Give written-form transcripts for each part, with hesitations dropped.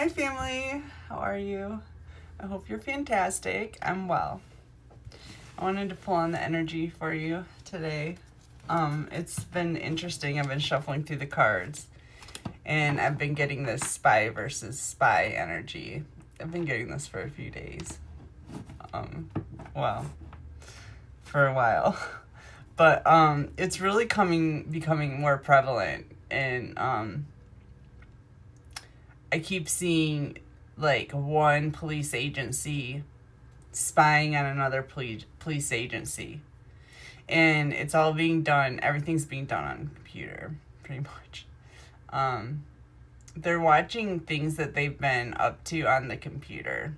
Hi family, how are you? I hope you're fantastic. I'm well. I wanted to pull on the energy for you today. It's been interesting. I've been shuffling through the cards and I've been getting this spy versus spy energy. I've been getting this for a few days. Well, for a while. But it's really becoming more prevalent, and I keep seeing like one police agency spying on another police agency, and it's all being done. Everything's being done on computer, pretty much. They're watching things that they've been up to on the computer.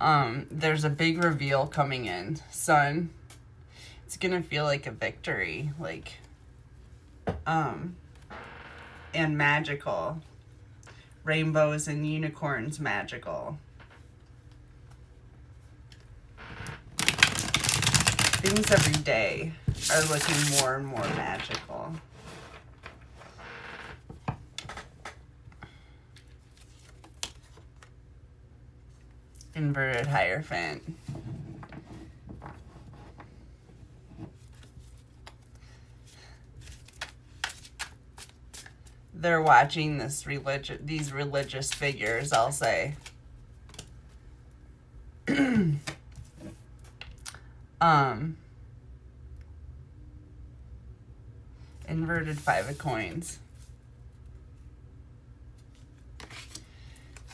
There's a big reveal coming in, son. It's gonna feel like a victory, and magical. Rainbows and unicorns magical. Things every day are looking more and more magical. Inverted Hierophant. They're watching these religious figures, I'll say. Inverted Five of Coins.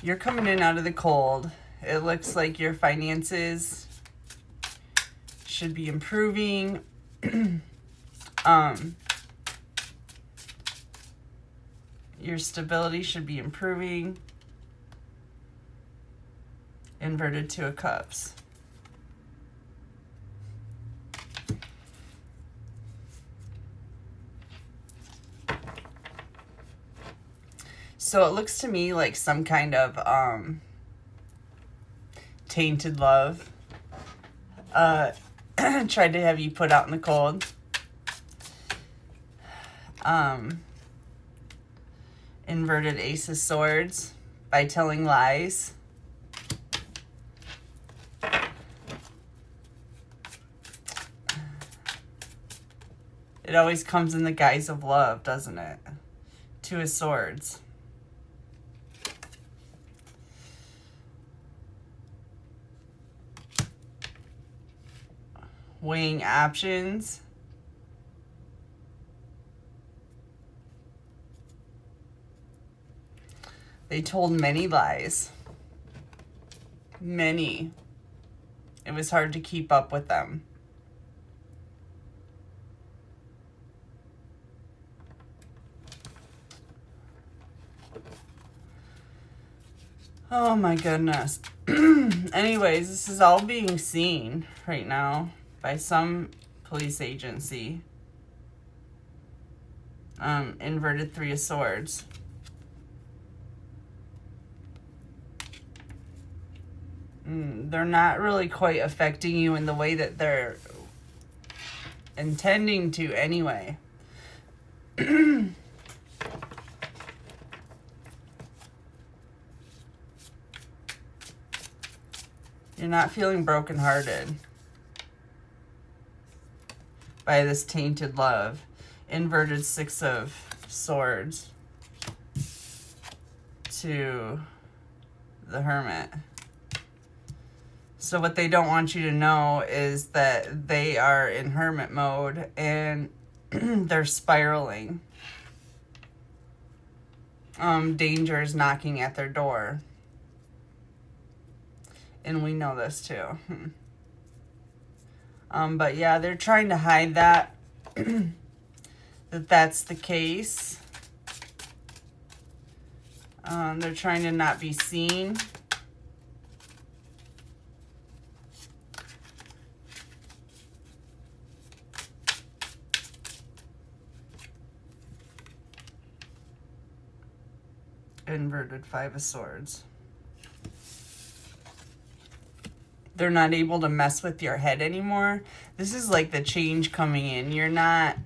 You're coming in out of the cold. It looks like your finances should be improving. Your stability should be improving. Inverted Two of Cups. So it looks to me like some kind of tainted love tried to have you put out in the cold. Inverted Ace of Swords by telling lies. It always comes in the guise of love, doesn't it? Two of Swords. Weighing options. They told many lies. Many. It was hard to keep up with them. Oh my goodness. Anyways, this is all being seen right now by some police agency. Inverted Three of Swords. They're not really quite affecting you in the way that they're intending to anyway. You're not feeling brokenhearted by this tainted love. Inverted Six of Swords to the Hermit. So what they don't want you to know is that they are in hermit mode and they're spiraling. Danger is knocking at their door. And we know this too. But yeah, they're trying to hide that, that's the case. They're trying to not be seen. Inverted Five of Swords. They're not able to mess with your head anymore. This is like the change coming in. You're not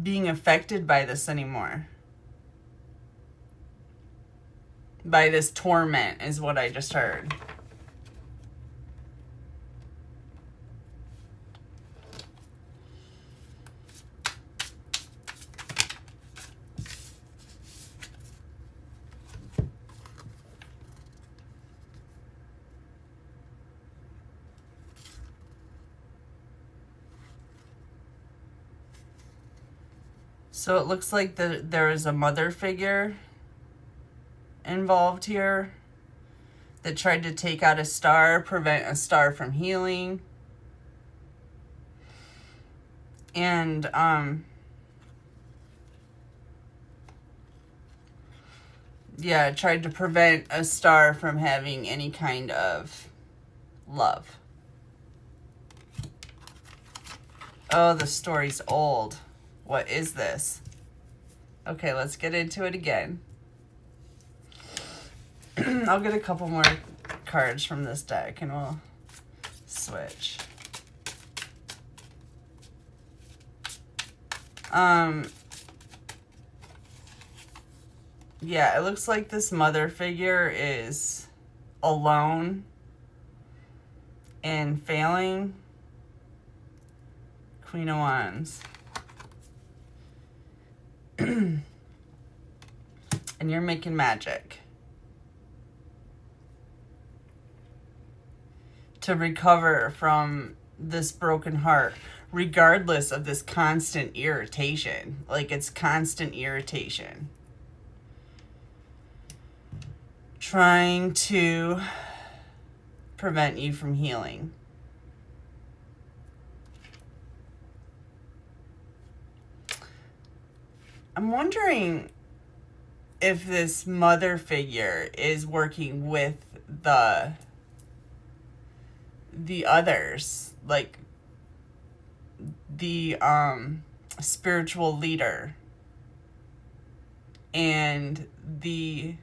being affected by this anymore. By this torment is what I just heard. So it looks like there is a mother figure involved here that tried to take out a star, prevent a star from healing. And yeah, tried to prevent a star from having any kind of love. Oh, the story's old. What is this? Okay, let's get into it again. I'll get a couple more cards from this deck and we'll switch. Yeah, it looks like this mother figure is alone and failing. Queen of Wands. And you're making magic to recover from this broken heart, regardless of this constant irritation. Like, it's constant irritation. Trying to prevent you from healing. I'm wondering if this mother figure is working with the others, like the spiritual leader and the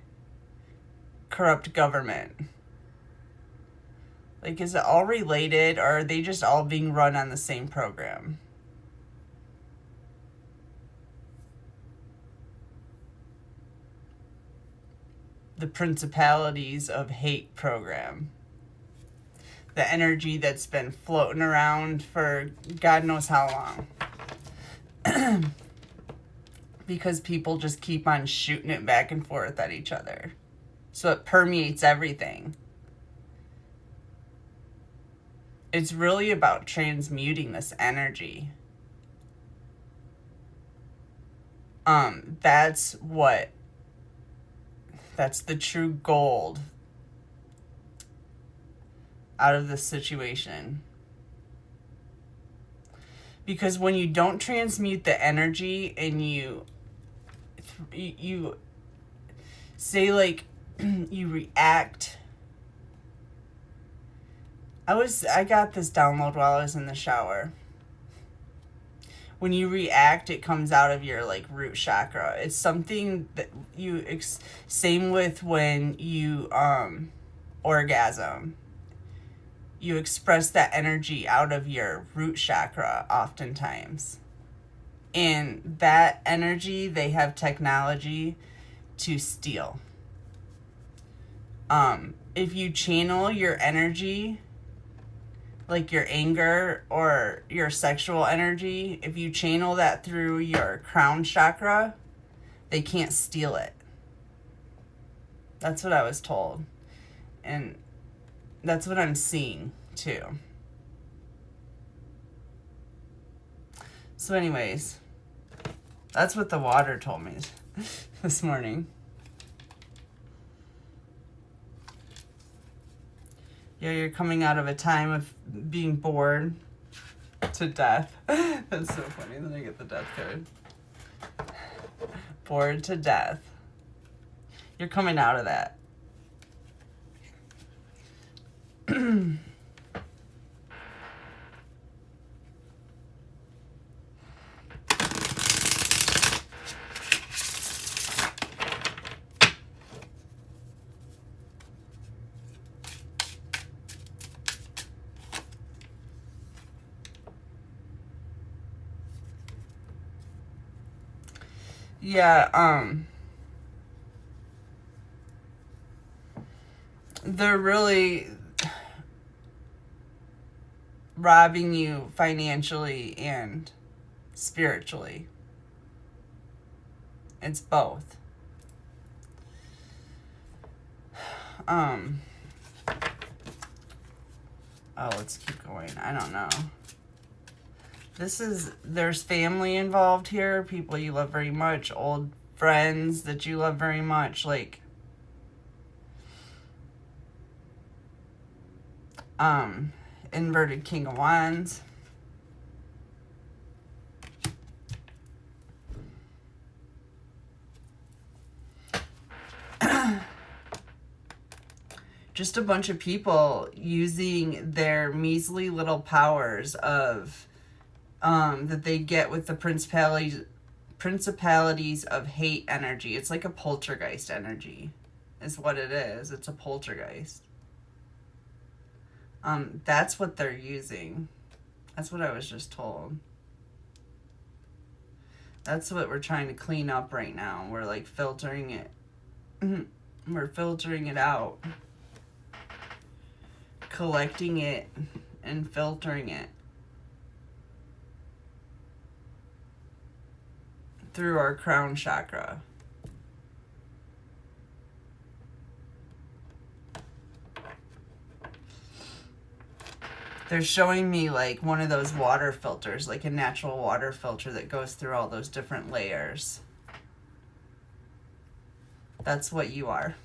corrupt government. Like, is it all related, or are they just all being run on the same program? The Principalities of Hate program. The energy that's been floating around for God knows how long. Because people just keep on shooting it back and forth at each other. So it permeates everything. It's really about transmuting this energy. That's the true gold out of this situation. Because when you don't transmute the energy and you say, like, you react. I got this download while I was in the shower. When you react, it comes out of your, like, root chakra. It's something that same with when you orgasm. You express that energy out of your root chakra oftentimes. And that energy, they have technology to steal. If you channel your energy, like your anger or your sexual energy, if you channel that through your crown chakra, they can't steal it. That's what I was told. And that's what I'm seeing too. So anyways, that's what the water told me this morning. Yeah, you're coming out of a time of being bored to death. That's so funny. Then I get the death card. Bored to death. You're coming out of that. Yeah, they're really robbing you financially and spiritually. It's both. Um, oh, let's keep going. I don't know. There's family involved here, people you love very much, old friends that you love very much, like, inverted King of Wands. Just a bunch of people using their measly little powers of that they get with the principalities of hate energy. It's like a poltergeist energy is what it is. It's a poltergeist. That's what they're using. That's what I was just told. That's what we're trying to clean up right now. We're like filtering it. We're filtering it out. Collecting it and filtering it through our crown chakra. They're showing me like one of those water filters, like a natural water filter that goes through all those different layers. That's what you are.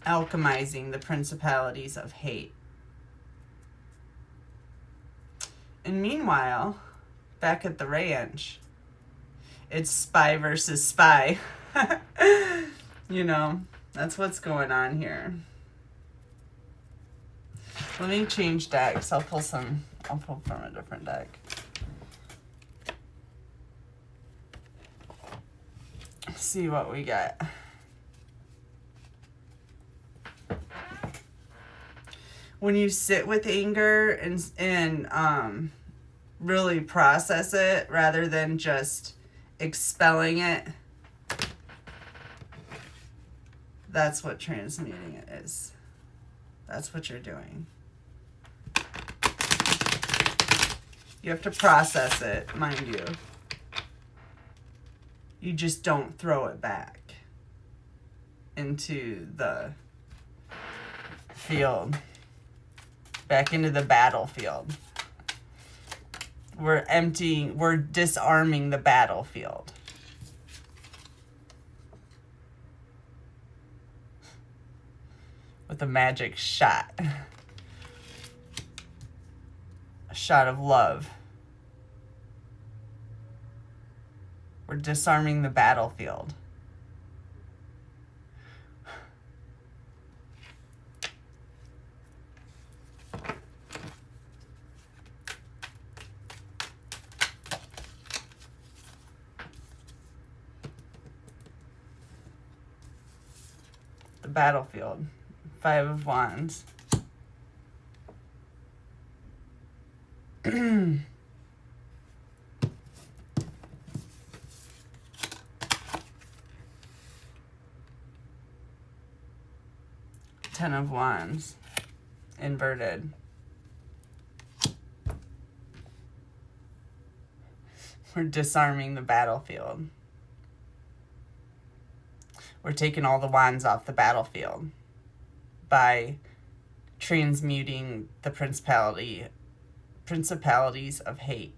Alchemizing the principalities of hate. And meanwhile, back at the ranch, it's spy versus spy. You know, that's what's going on here. Let me change decks. I'll pull from a different deck. See what we get. When you sit with anger and really process it rather than just expelling it, that's what transmuting it is. That's what you're doing. You have to process it, mind you. You just don't throw it back into the field. Back into the battlefield. We're disarming the battlefield. With a magic shot. A shot of love. We're disarming the battlefield. The battlefield. 5 of Wands. Ten of Wands. Inverted. We're disarming the battlefield. We're taking all the wands off the battlefield by transmuting the principalities of hate.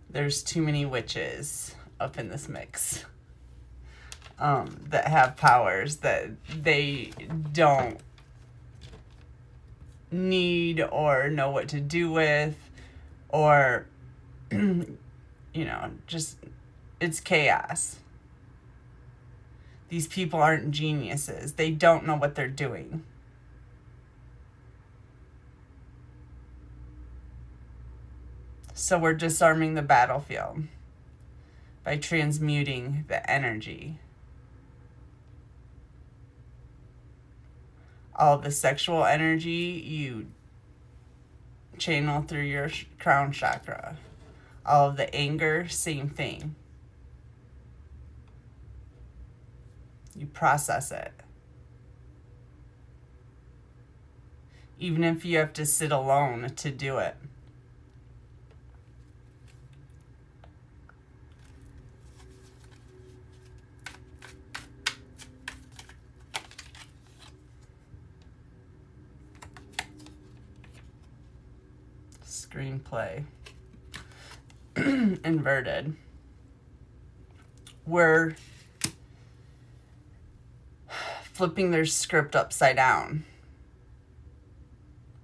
There's too many witches up in this mix that have powers that they don't need or know what to do with, or you know, just it's chaos. These people aren't geniuses. They don't know what they're doing. So we're disarming the battlefield by transmuting the energy. All the sexual energy you channel through your crown chakra. All of the anger, same thing. You process it. Even if you have to sit alone to do it. Screenplay. Inverted. We're flipping their script upside down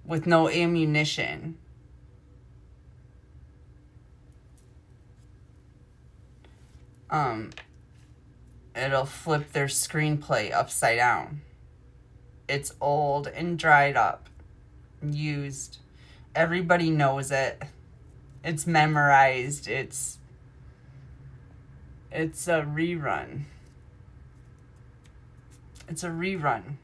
with no ammunition. It'll flip their screenplay upside down. It's old and dried up, used. Everybody knows it. It's memorized. It's a rerun. It's a rerun.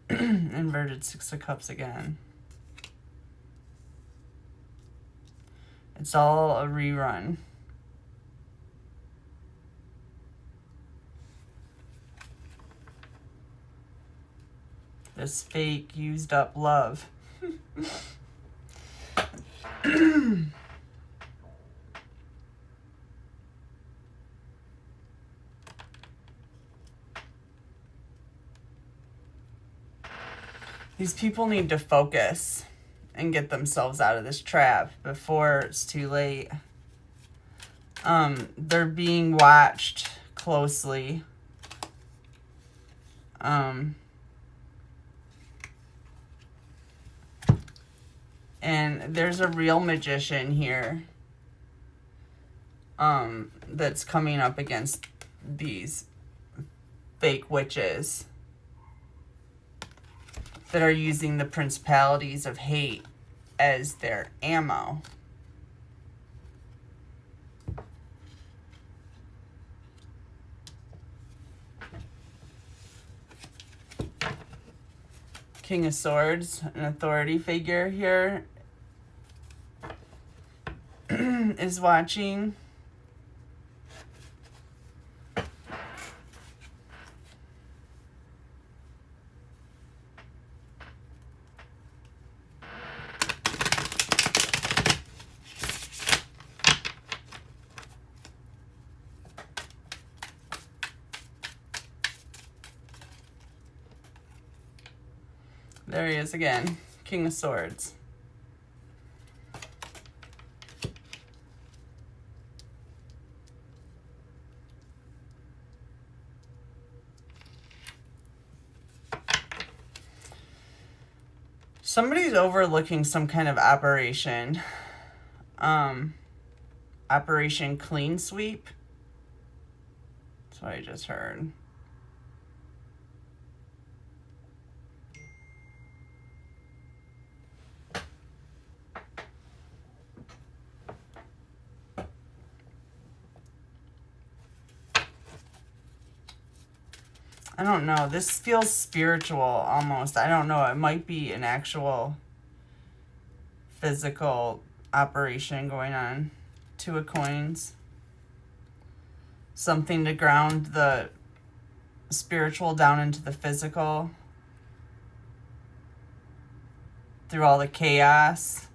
Inverted Six of Cups again. It's all a rerun. This fake, used up love. These people need to focus and get themselves out of this trap before it's too late. They're being watched closely. And there's a real magician here that's coming up against these fake witches that are using the principalities of hate as their ammo. King of Swords, an authority figure here, is watching. There he is again, King of Swords. Somebody's overlooking some kind of operation. Operation Clean Sweep. That's what I just heard. I don't know. This feels spiritual almost. I don't know. It might be an actual physical operation going on. Two of Coins. Something to ground the spiritual down into the physical. Through all the chaos.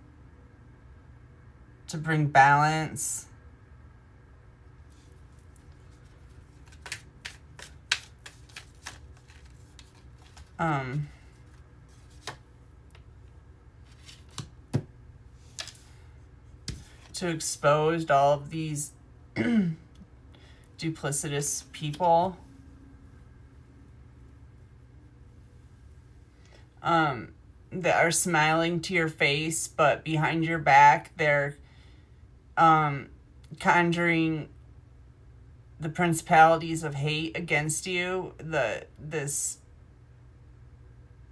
To bring balance. To expose all of these duplicitous people. that are smiling to your face, but behind your back, they're conjuring the principalities of hate against you, this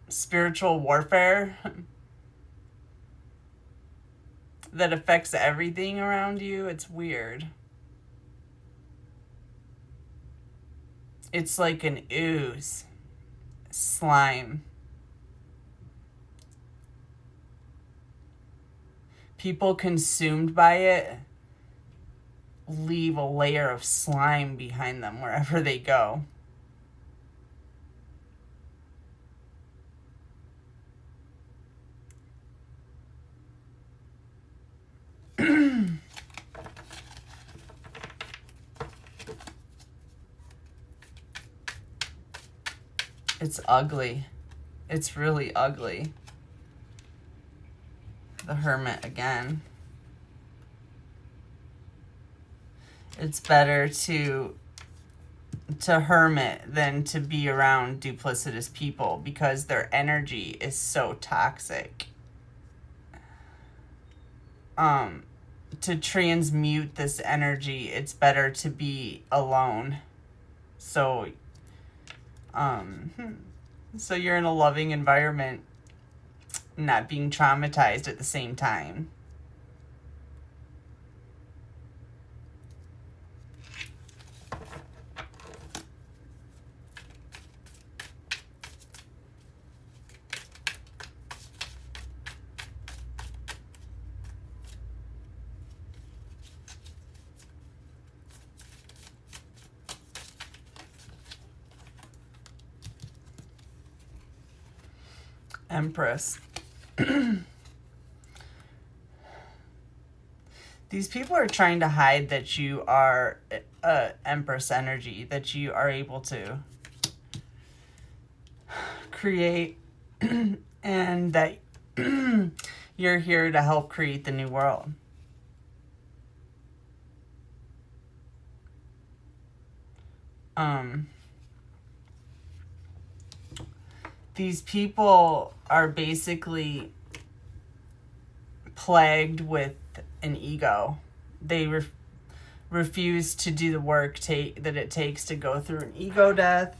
spiritual warfare that affects everything around you. It's weird. It's like an ooze, slime. People consumed by it leave a layer of slime behind them wherever they go. It's ugly. It's really ugly. The Hermit again. It's better to hermit than to be around duplicitous people because their energy is so toxic. To transmute this energy, it's better to be alone. So you're in a loving environment, not being traumatized at the same time. Empress. These people are trying to hide that you are Empress energy, that you are able to create and that you're here to help create the new world. These people are basically plagued with an ego. They refuse to do the work that it takes to go through an ego death.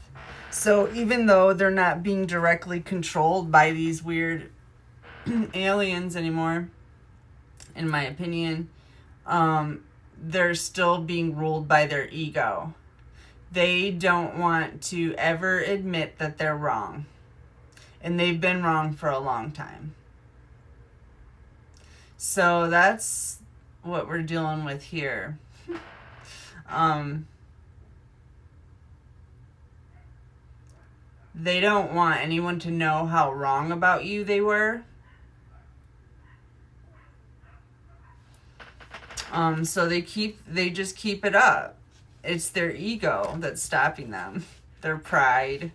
So even though they're not being directly controlled by these weird aliens anymore, in my opinion, they're still being ruled by their ego. They don't want to ever admit that they're wrong. And they've been wrong for a long time. So that's what we're dealing with here. They don't want anyone to know how wrong about you they were. So they just keep it up. It's their ego that's stopping them. Their pride.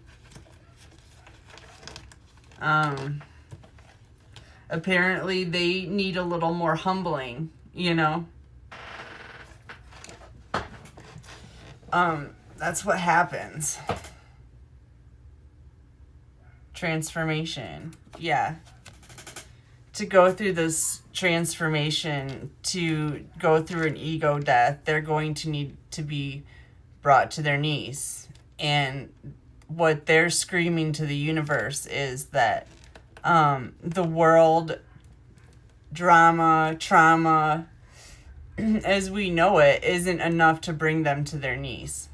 Apparently they need a little more humbling, you know? That's what happens. Transformation. Yeah. To go through this transformation, to go through an ego death, they're going to need to be brought to their knees. And what they're screaming to the universe is that the world, drama, trauma, as we know it, isn't enough to bring them to their knees.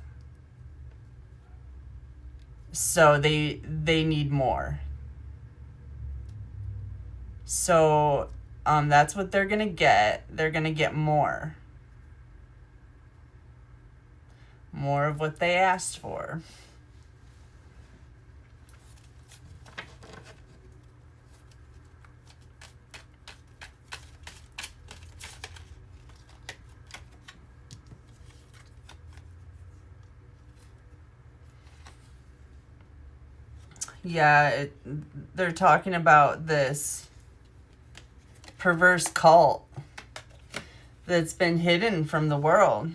So they need more. So that's what they're going to get. They're going to get more. More of what they asked for. Yeah, they're talking about this perverse cult that's been hidden from the world.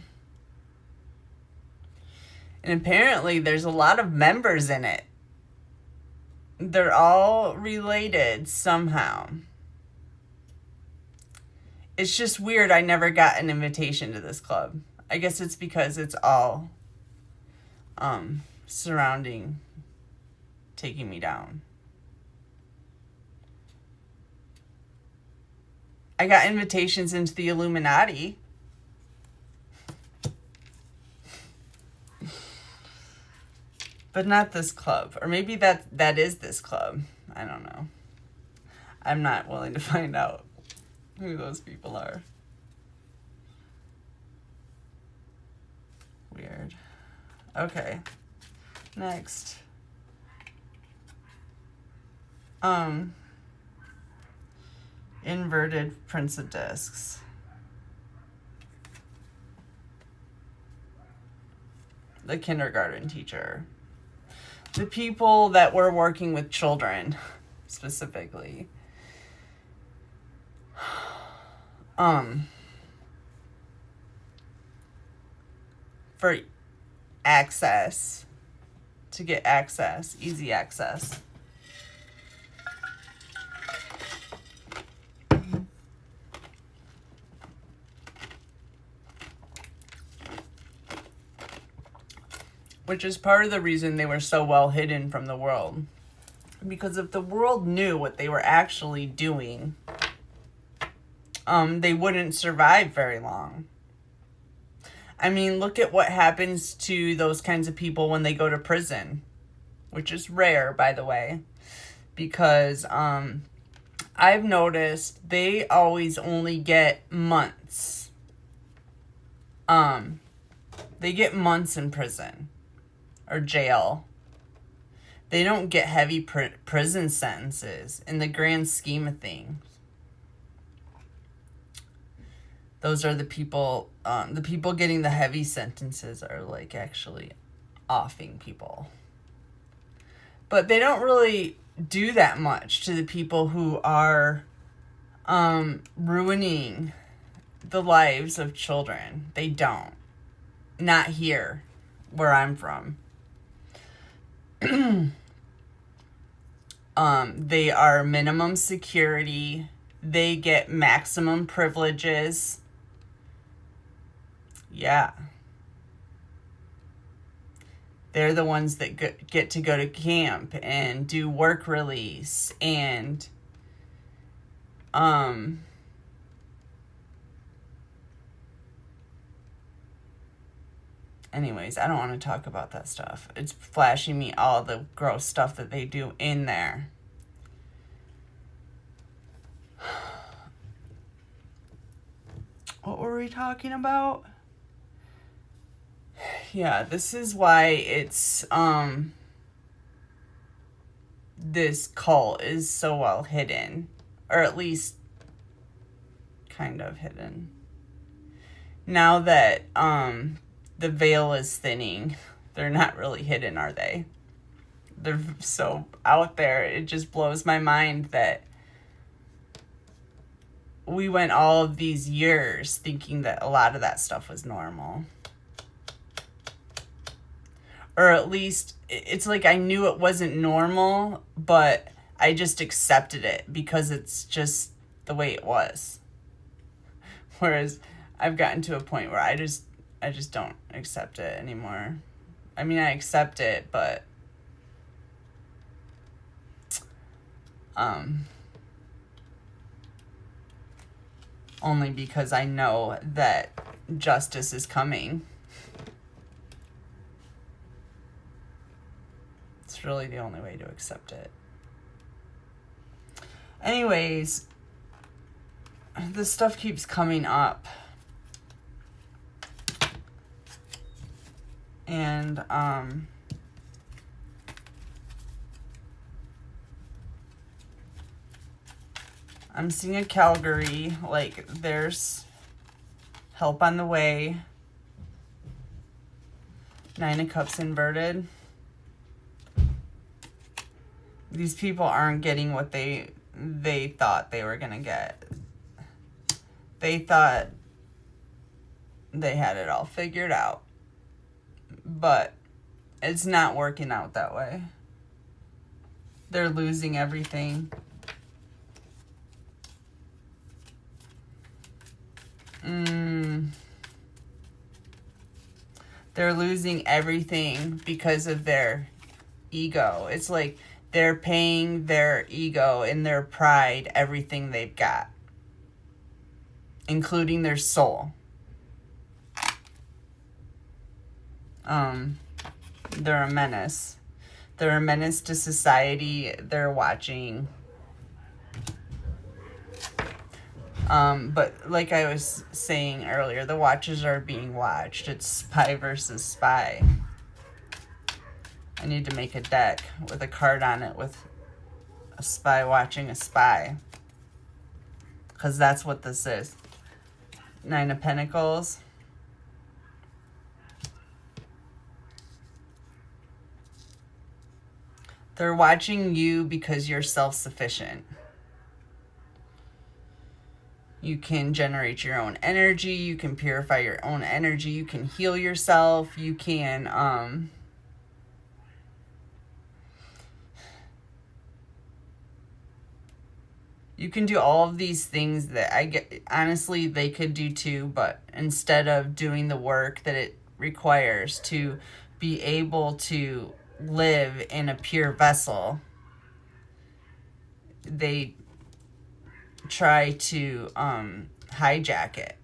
And apparently there's a lot of members in it. they're all related somehow. It's just weird I never got an invitation to this club. I guess it's because it's all surrounding taking me down. I got invitations into the Illuminati. But not this club. Or maybe that is this club. I don't know. I'm not willing to find out who those people are. Weird. Okay. Next. Inverted Prince of Discs. The kindergarten teacher. The people that were working with children, specifically. For access. To get access. Easy access. Which is part of the reason they were so well hidden from the world. Because if the world knew what they were actually doing, they wouldn't survive very long. I mean, look at what happens to those kinds of people when they go to prison. Which is rare, by the way. Because I've noticed they always only get months. They get months in prison. Or jail. They don't get heavy prison sentences in the grand scheme of things. Those are the people getting the heavy sentences are like actually offing people. But they don't really do that much to the people who are ruining the lives of children. They don't. Not here, where I'm from. They are minimum security. They get maximum privileges. Yeah. They're the ones that get to go to camp and do work release and anyways, I don't want to talk about that stuff. It's flashing me all the gross stuff that they do in there. What were we talking about? Yeah, this is why it's, this cult is so well hidden. Or at least kind of hidden. Now that, the veil is thinning, they're not really hidden, are they? They're so out there. It just blows my mind that we went all of these years thinking that a lot of that stuff was normal. Or at least, it's like I knew it wasn't normal, but I just accepted it because it's just the way it was. Whereas I've gotten to a point where I just don't accept it anymore. I mean, I accept it, but only because I know that justice is coming. It's really the only way to accept it. Anyways, this stuff keeps coming up. And, I'm seeing a Calgary, like, there's help on the way. 9 of Cups inverted. These people aren't getting what they thought they were going to get. They thought they had it all figured out. But it's not working out that way. They're losing everything. They're losing everything because of their ego. It's like they're paying their ego and their pride everything they've got, including their soul. They're a menace. They're a menace to society. They're watching. But like I was saying earlier, the watchers are being watched. It's spy versus spy. I need to make a deck with a card on it with a spy watching a spy. Because that's what this is. 9 of Pentacles. They're watching you because you're self-sufficient. You can generate your own energy. You can purify your own energy. You can heal yourself. You can, you can do all of these things that I get, honestly, they could do too, but instead of doing the work that it requires to be able to live in a pure vessel, they try to hijack it.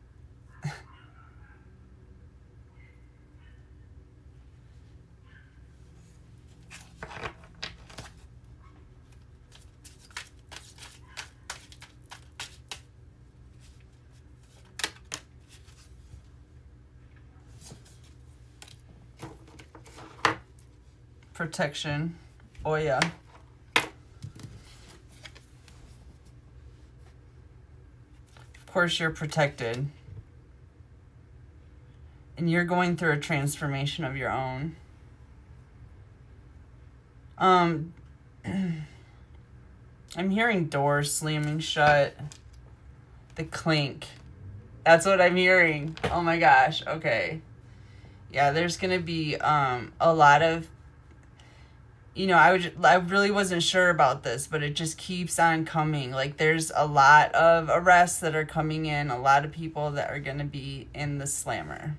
Protection. Oh yeah. Of course you're protected. And you're going through a transformation of your own. I'm hearing doors slamming shut. The clink. That's what I'm hearing. Oh my gosh. Okay. Yeah, there's going to be a lot of, you know, I really wasn't sure about this, but it just keeps on coming. Like, there's a lot of arrests that are coming in, a lot of people that are going to be in the slammer.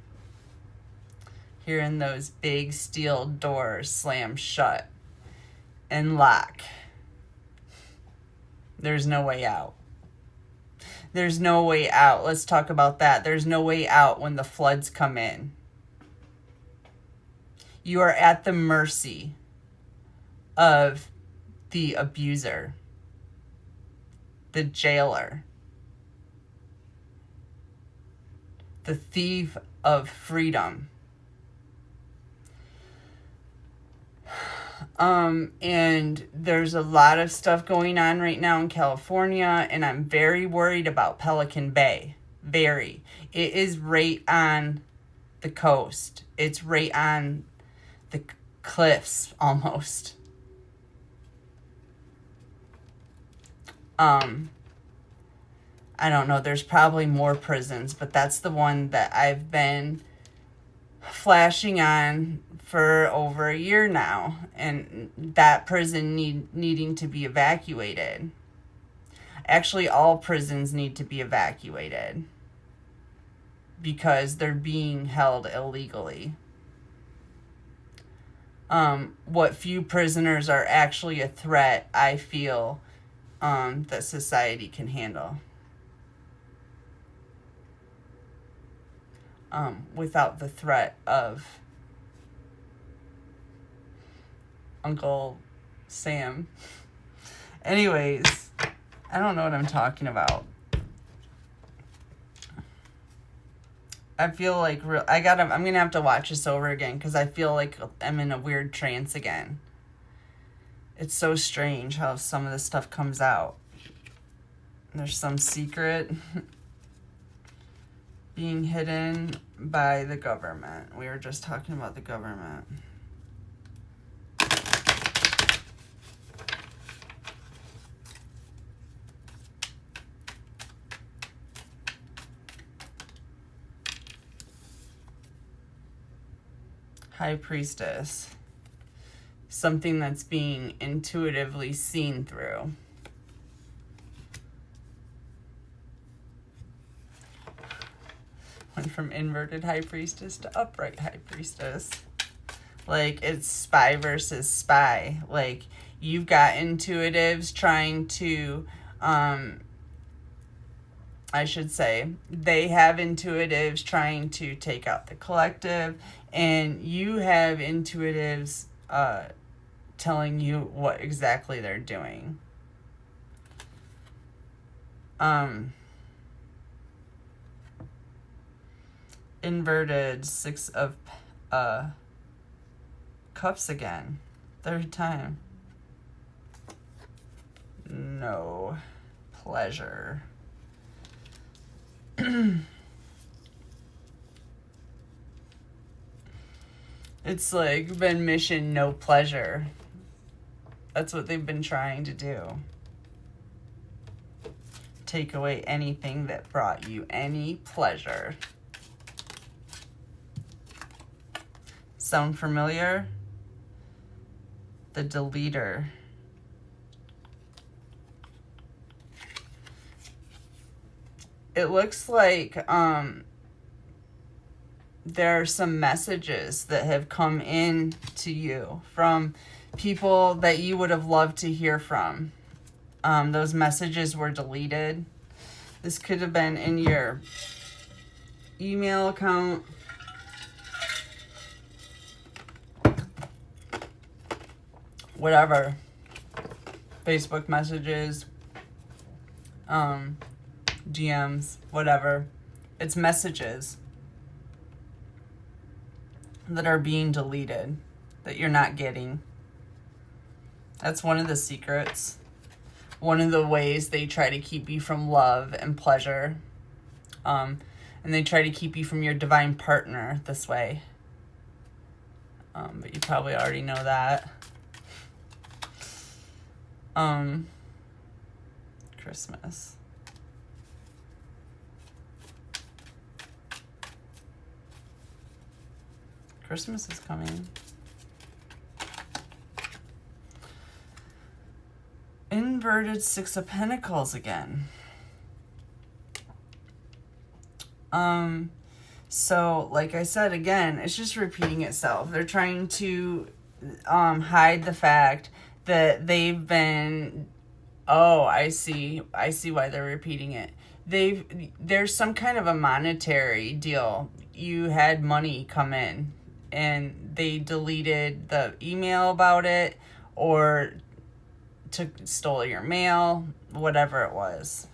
Hearing those big steel doors slam shut and lock. There's no way out. There's no way out. Let's talk about that. There's no way out when the floods come in. You are at the mercy of the abuser, the jailer, the thief of freedom. And there's a lot of stuff going on right now in California, and I'm very worried about Pelican Bay. Very. It is right on the coast. It's right on the cliffs, almost. I don't know. There's probably more prisons, but that's the one that I've been flashing on for over a year now, and that prison needing to be evacuated. Actually, all prisons need to be evacuated because they're being held illegally. What few prisoners are actually a threat, I feel, that society can handle. Without the threat of Uncle Sam. Anyways, I don't know what I'm talking about. I feel like I'm gonna have to watch this over again because I feel like I'm in a weird trance again. It's so strange how some of this stuff comes out. There's some secret being hidden by the government. We were just talking about the government. High Priestess. something that's being intuitively seen through. Went from inverted high priestess to upright high priestess. Like, it's spy versus spy. Like, you've got intuitives trying to, I should say, they have intuitives trying to take out the collective, and you have intuitives telling you what exactly they're doing. Inverted Six of Cups again. Third time. No pleasure. It's like been mission no pleasure. That's what they've been trying to do. Take away anything that brought you any pleasure. Sound familiar? The deleter. It looks like there are some messages that have come in to you from people that you would have loved to hear from. Those messages were deleted. This could have been in your email account. Whatever. Facebook messages. DMs. Whatever. It's messages that are being deleted, that you're not getting. That's one of the secrets. One of the ways they try to keep you from love and pleasure. And they try to keep you from your divine partner this way. But you probably already know that. Christmas. Christmas is coming. Inverted Six of Pentacles again. So like I said, again, it's just repeating itself. They're trying to hide the fact that they've been, I see why they're repeating it. There's some kind of a monetary deal. You had money come in and they deleted the email about it, or stole your mail, whatever it was.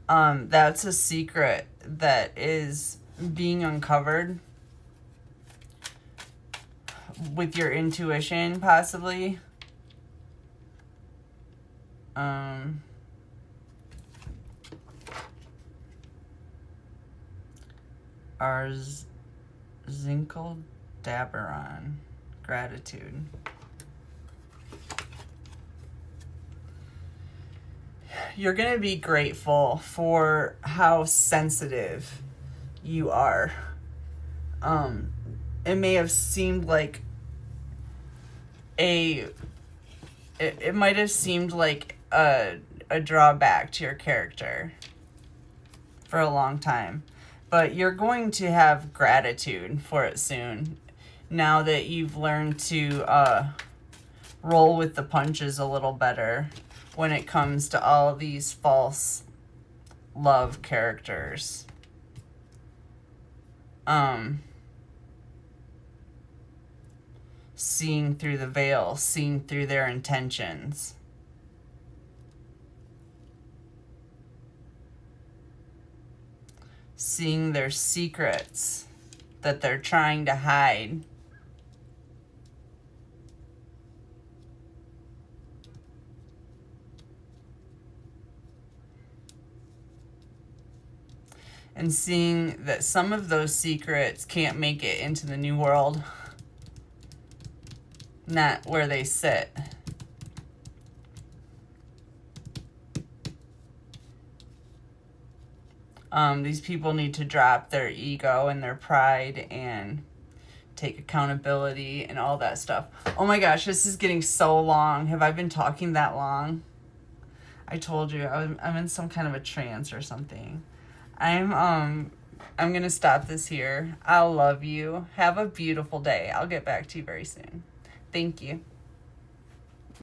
That's a secret that is being uncovered with your intuition, possibly. Zinkel Daberon. Gratitude. You're going to be grateful for how sensitive you are. It may have seemed like it might have seemed like a drawback to your character for a long time, but you're going to have gratitude for it soon, now that you've learned to roll with the punches a little better when it comes to all these false love characters. Seeing through the veil, seeing through their intentions. Seeing their secrets that they're trying to hide. And seeing that some of those secrets can't make it into the new world. Not where they sit. These people need to drop their ego and their pride and take accountability and all that stuff. Oh my gosh, this is getting so long. Have I been talking that long? I told you I'm in some kind of a trance or something. I'm going to stop this here. I'll love you. Have a beautiful day. I'll get back to you very soon. Thank you.